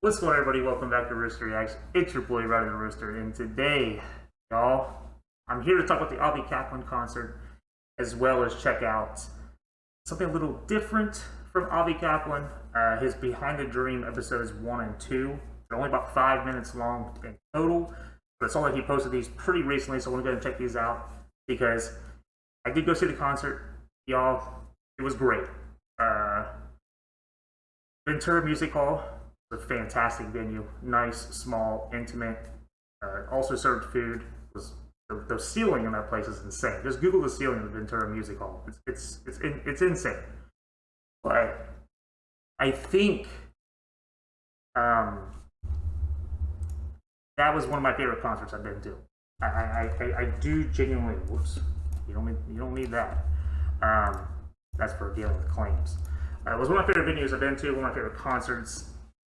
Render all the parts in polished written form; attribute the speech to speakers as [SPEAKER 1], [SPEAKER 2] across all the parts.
[SPEAKER 1] What's going on, everybody? Welcome back to Rooster Reacts. It's your boy, Ryder the Rooster, and today, y'all, I'm here to talk about the Avi Kaplan concert, as well as check out something a little different from Avi Kaplan. His Behind the Dream episodes 1 and 2. They're only about 5 minutes long in total, but it's all like he posted these pretty recently, so I want to go ahead and check these out, because I did go see the concert, y'all. It was great. Ventura Music Hall, a fantastic venue, nice, small, intimate. Also served food. The ceiling in that place is insane. Just Google the ceiling of the Ventura Music Hall. It's insane. But I think that was one of my favorite concerts I've been to. I do genuinely. Whoops. You don't need that. That's for dealing with claims. It was one of my favorite venues I've been to. One of my favorite concerts.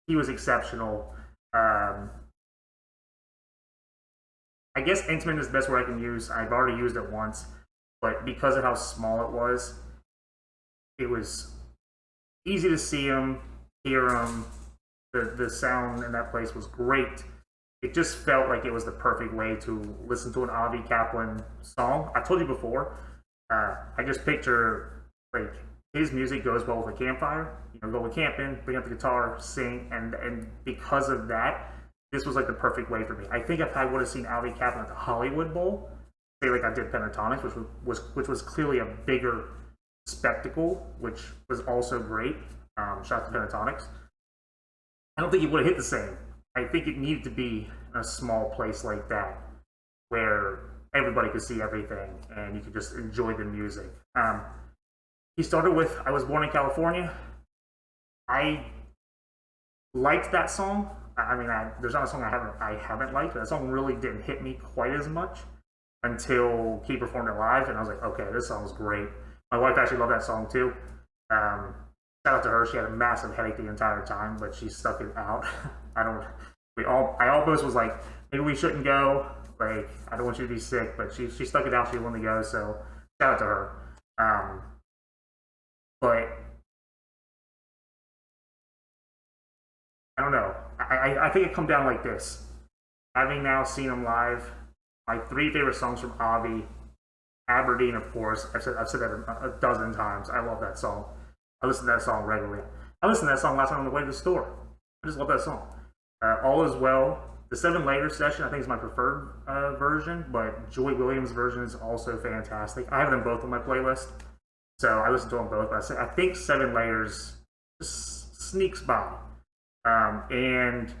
[SPEAKER 1] He was exceptional. I guess intimate is the best word I can use. I've already used it once, but because of how small it was easy to see him, hear him. The sound in that place was great. It just felt like it was the perfect way to listen to an Avi Kaplan song. I told you before, I just picture like his music goes well with a campfire. You know, go camping, bring up the guitar, sing, and because of that, this was like the perfect way for me. I think if I would have seen Avi Kaplan at the Hollywood Bowl, say like I did Pentatonics, which was clearly a bigger spectacle, which was also great. Shout out to Pentatonics. I don't think it would have hit the same. I think it needed to be in a small place like that, where everybody could see everything and you could just enjoy the music. He started with "I Was Born in California." I liked that song. I mean, there's not a song I haven't liked, but that song really didn't hit me quite as much until he performed it live, and I was like, okay, this song's great. My wife actually loved that song too. Shout out to her. She had a massive headache the entire time, but she stuck it out. I almost was like, maybe we shouldn't go. Like, I don't want you to be sick, but she stuck it out. She wanted to go, so shout out to her. But I don't know. I think it come down like this. Having now seen him live, my 3 favorite songs from Avi, Aberdeen, of course. I've said that a dozen times. I love that song. I listen to that song regularly. I listened to that song last night on the way to the store. I just love that song. All Is Well. The 7 Later session, I think, is my preferred version, but Joy Williams' version is also fantastic. I have them both on my playlist, so I listen to them both. But I think 7 Layers just sneaks by. And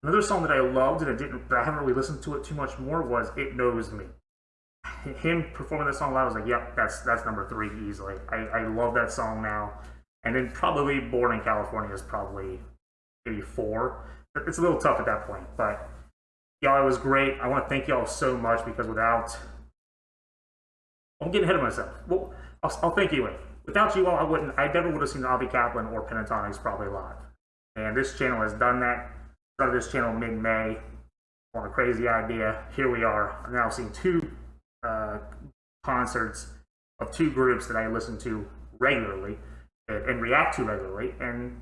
[SPEAKER 1] another song that I loved but I haven't really listened to it too much more was "It Knows Me." Him performing that song live, I was like, yep, that's number 3 easily. I love that song now. And then probably "Born in California" is probably maybe 4. It's a little tough at that point, but y'all, it was great. I want to thank y'all so much, because without, I'm getting ahead of myself. Well, I'll thank you. Without you all, I never would have seen Avi Kaplan or Pentatonics probably live. And this channel has done that. Started this channel mid-May on a crazy idea. Here we are. I've now seen 2 concerts of 2 groups that I listen to regularly and react to regularly, and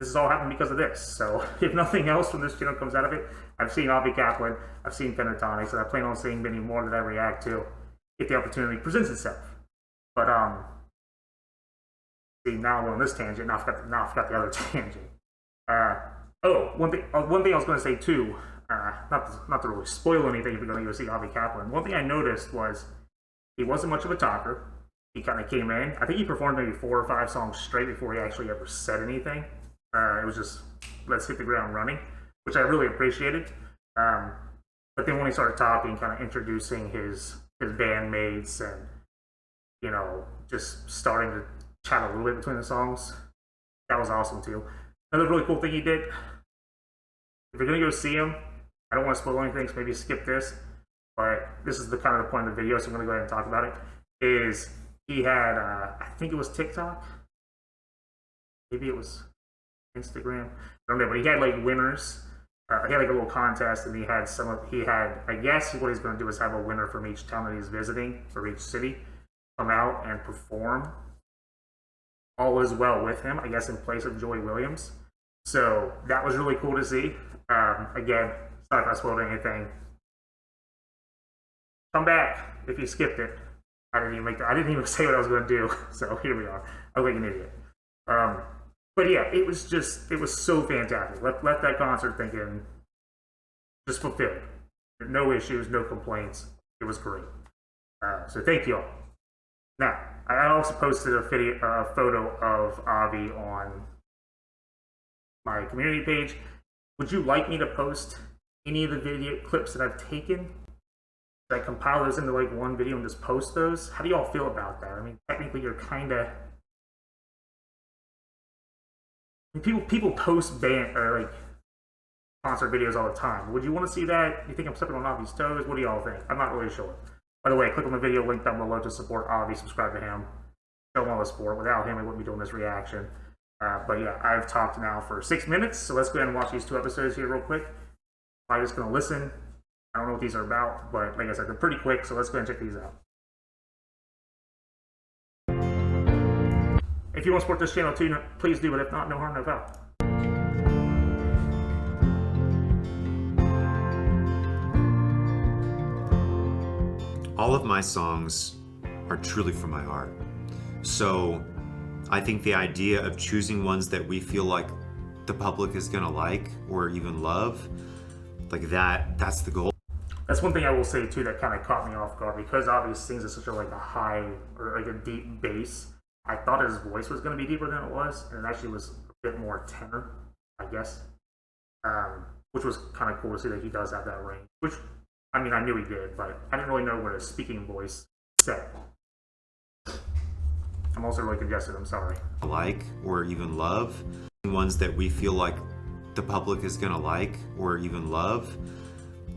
[SPEAKER 1] this has all happened because of this. So if nothing else from this channel comes out of it, I've seen Avi Kaplan, I've seen Pentatonics, and I plan on seeing many more that I react to if the opportunity presents itself. But see, now I'm on this tangent. Now I forgot the other tangent. One thing I was going to say too. Not to really spoil anything if you're going to go see Avi Kaplan. One thing I noticed was he wasn't much of a talker. He kind of came in. I think he performed maybe 4 or 5 songs straight before he actually ever said anything. It was just, let's hit the ground running, which I really appreciated. But then when he started talking, kind of introducing his bandmates, and just starting to chat a little bit between the songs, that was awesome too. Another really cool thing he did, if you're gonna go see him, I don't want to spoil anything, so maybe skip this, but this is the kind of the point of the video, so I'm gonna go ahead and talk about it. Is he had, I think it was TikTok, maybe it was Instagram, I don't know, but he had like winners. He had like a little contest, and I guess what he's going to do is have a winner from each town that he's visiting, for each city, come out and perform All Is Well with him, I guess in place of Joy Williams. So that was really cool to see. Again, sorry if I spoiled anything. Come back if you skipped it. I didn't even say what I was going to do. So here we are. I look like an idiot. But yeah, it was so fantastic. Left that concert thinking just fulfilled. No issues, no complaints. It was great. So thank you all. Now, I also posted a photo of Avi on my community page. Would you like me to post any of the video clips that I've taken? Should I compile those into like one video and just post those? How do y'all feel about that? I mean, technically, you're kind of people post band or like concert videos all the time. Would you want to see that? You think I'm stepping on Avi's toes? What do y'all think? I'm not really sure. By the way, click on the video link down below to support Avi. Subscribe to him. Show him all the support. Without him, I wouldn't be doing this reaction. But yeah, I've talked now for 6 minutes, so let's go ahead and watch these 2 episodes here real quick. I'm just going to listen. I don't know what these are about, but like I said, they're pretty quick, so let's go ahead and check these out. If you want to support this channel too, please do, but if not, no harm, no foul.
[SPEAKER 2] All of my songs are truly from my heart. So I think the idea of choosing ones that we feel like the public is gonna like or even love, like that's the goal.
[SPEAKER 1] That's one thing I will say too that kind of caught me off guard, because Avi sings at such a like a high or like a deep bass. I thought his voice was going to be deeper than it was, and it actually was a bit more tenor, I guess. Which was kind of cool to see that he does have that range. Which, I mean, I knew he did, but I didn't really know what his speaking voice said. I'm also really congested, I'm sorry.
[SPEAKER 2] Like or even love, ones that we feel like the public is gonna like or even love,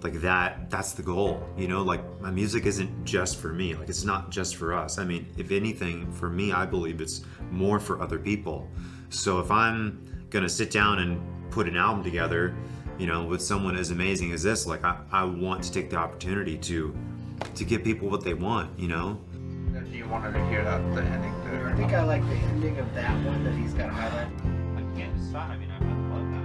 [SPEAKER 2] like that's the goal, you know. Like my music isn't just for me, like it's not just for us. I mean, if anything, for me, I believe it's more for other people. So if I'm gonna sit down and put an album together, you know, with someone as amazing as this, like I want to take the opportunity to give people what they want, you know.
[SPEAKER 3] Do you want to hear that, the ending?
[SPEAKER 4] I think I like the ending of that one that he's got highlighted.
[SPEAKER 2] I can't decide. I mean, I love that.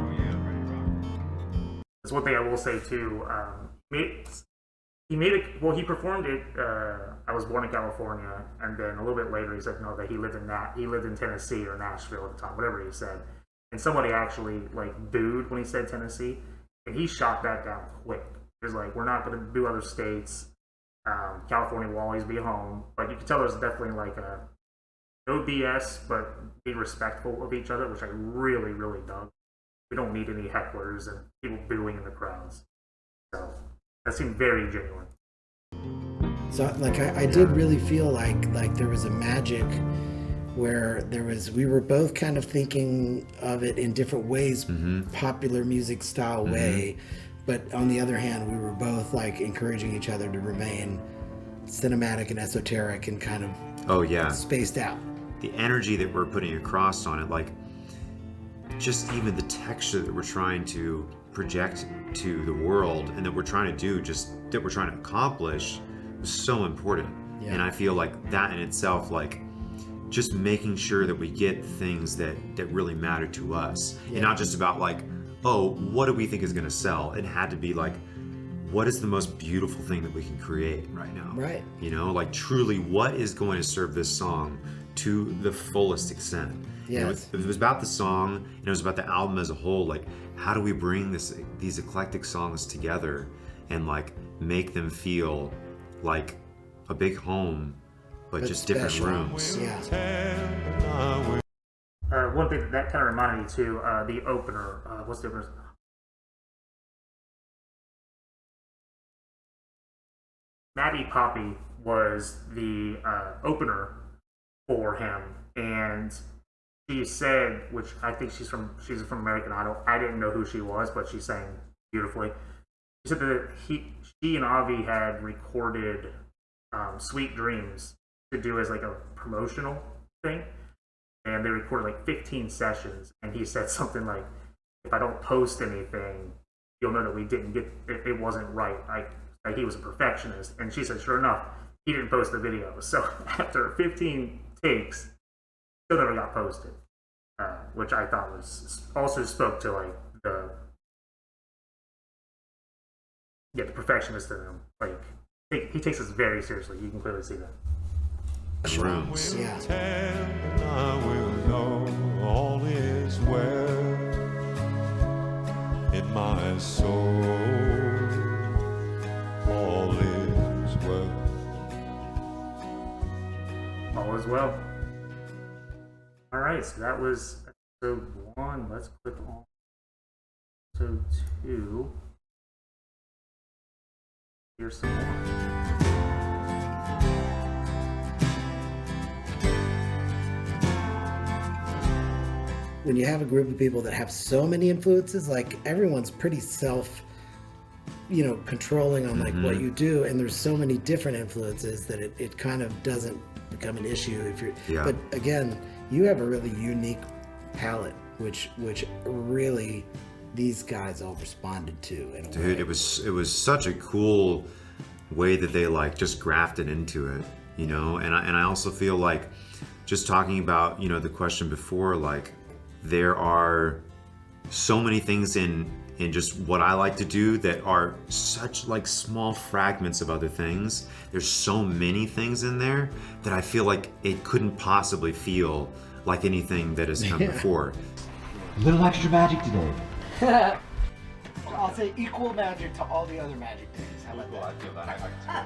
[SPEAKER 2] Oh yeah, ready to rock.
[SPEAKER 1] That's one thing I will say too. He performed it. I was born in California, and then a little bit later he said no, that he lived in Tennessee or Nashville at the time, whatever he said. And somebody actually like booed when he said Tennessee, and he shot that down quick. He was like, "We're not going to do other states. California will always be home." But you can tell there's definitely like a no BS, but be respectful of each other, which I really, really dug. We don't need any hecklers and people booing in the crowds. So that seemed very genuine.
[SPEAKER 4] So like I did really feel like there was a magic where we were both kind of thinking of it in different ways, popular music style way, but on the other hand, we were both like encouraging each other to remain cinematic and esoteric and kind of spaced out.
[SPEAKER 2] The energy that we're putting across on it, like just even the texture that we're trying to project to the world and that we're trying to do, just that we're trying to accomplish, was so important. Yeah. And I feel like that in itself, like just making sure that we get things that really matter to us, and not just about like, oh, what do we think is going to sell? It had to be like, what is the most beautiful thing that we can create right now?
[SPEAKER 4] Right.
[SPEAKER 2] You know, like truly, what is going to serve this song to the fullest extent?
[SPEAKER 4] Yes.
[SPEAKER 2] You know, if it was about the song and it was about the album as a whole, like how do we bring these eclectic songs together and like make them feel like a big home, but just
[SPEAKER 4] special.
[SPEAKER 2] Different rooms?
[SPEAKER 4] Yeah.
[SPEAKER 1] One thing that kind of reminded me too, the opener. What's the opener? Maddie Poppy was the opener for him, and she said, which I think she's from American Idol. I didn't know who she was, but she sang beautifully. She said that she and Avi had recorded "Sweet Dreams" to do as like a promotional thing, and they recorded like 15 sessions. And he said something like, "If I don't post anything, you'll know that we didn't get it wasn't right." Like he was a perfectionist. And she said, sure enough, he didn't post the video. So after 15 takes, still never got posted. which I thought was also spoke to like the perfectionist in him. Like he takes this very seriously. You can clearly see that.
[SPEAKER 2] Rooms.
[SPEAKER 4] Yeah.
[SPEAKER 5] And I will know all is well in my soul. All is well.
[SPEAKER 1] All is well. All right, so that was episode 1. Let's click on episode 2. Here's some more.
[SPEAKER 4] When you have a group of people that have so many influences, like everyone's pretty controlling on like what you do, and there's so many different influences that it kind of doesn't become an issue if you're.
[SPEAKER 2] Yeah.
[SPEAKER 4] But again, you have a really unique palette, which really these guys all responded to. In a
[SPEAKER 2] Dude,
[SPEAKER 4] way.
[SPEAKER 2] it was such a cool way that they like just grafted into it, and I also feel like just talking about the question before, like there are so many things in just what I like to do that are such like small fragments of other things. There's so many things in there that I feel like it couldn't possibly feel like anything that has come before.
[SPEAKER 6] A little extra magic today.
[SPEAKER 4] I'll say equal magic to all the other magic days. How about that?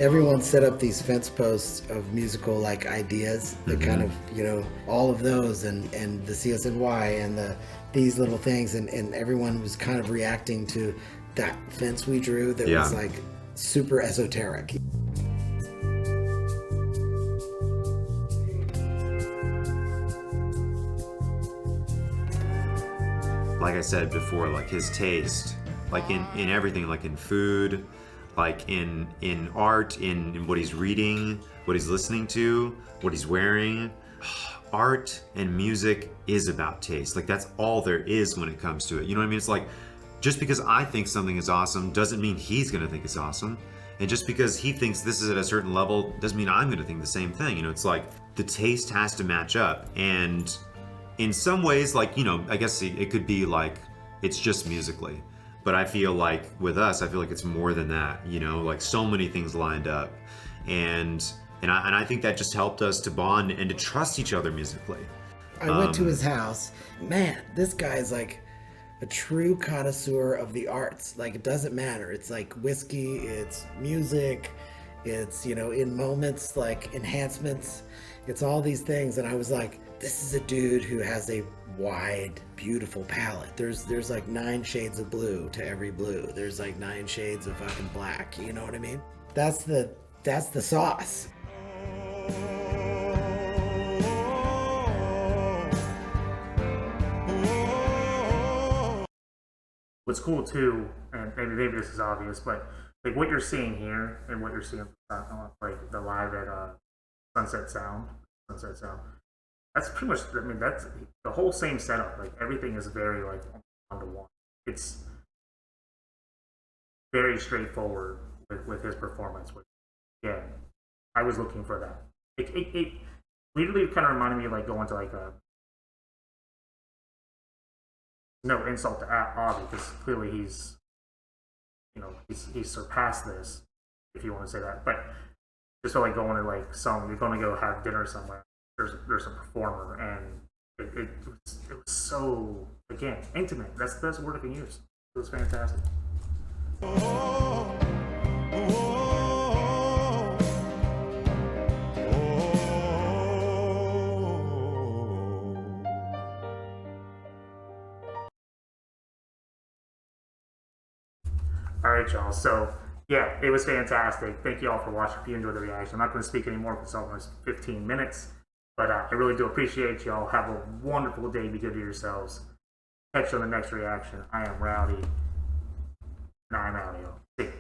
[SPEAKER 4] Everyone set up these fence posts of musical like ideas that kind of all of those and the CSNY and these little things and everyone was kind of reacting to that fence we drew that was like super esoteric.
[SPEAKER 2] Like I said before, like his taste, like in everything, like in food, like in art, in what he's reading, what he's listening to, what he's wearing. Art and music is about taste. Like that's all there is when it comes to it. You know what I mean? It's like just because I think something is awesome doesn't mean he's gonna think it's awesome. And just because he thinks this is at a certain level doesn't mean I'm gonna think the same thing. It's like the taste has to match up. And in some ways, like, I guess it could be like it's just musically. But I feel like with us, I feel like it's more than that, like so many things lined up. And I think that just helped us to bond and to trust each other musically.
[SPEAKER 4] I went to his house. Man, this guy's like a true connoisseur of the arts. Like it doesn't matter. It's like whiskey, it's music, it's, in moments like enhancements. It's all these things. And I was like, this is a dude who has a wide, beautiful palette. There's like 9 shades of blue to every blue. There's like 9 shades of fucking black. You know what I mean? That's the sauce.
[SPEAKER 1] What's cool too, and maybe this is obvious, but like what you're seeing here and what you're seeing like the live at Sunset Sound. That's pretty much. I mean, that's the whole same setup. Like everything is very like 1-to-1. It's very straightforward with his performance. Which, again, I was looking for that. It literally kind of reminded me of like going to like a. No insult to Avi, because clearly he's surpassed this, if you want to say that. But just felt like going to like you're going to go have dinner somewhere. There's a performer, and it was so, again, intimate. That's the best word I can use. It was fantastic. All right, y'all. So, yeah, it was fantastic. Thank you all for watching. If you enjoyed the reaction, I'm not going to speak anymore because it's almost 15 minutes. But I really do appreciate y'all. Have a wonderful day. Be good to yourselves. Catch you on the next reaction. I am Rowdy, and I'm out, y'all. See ya.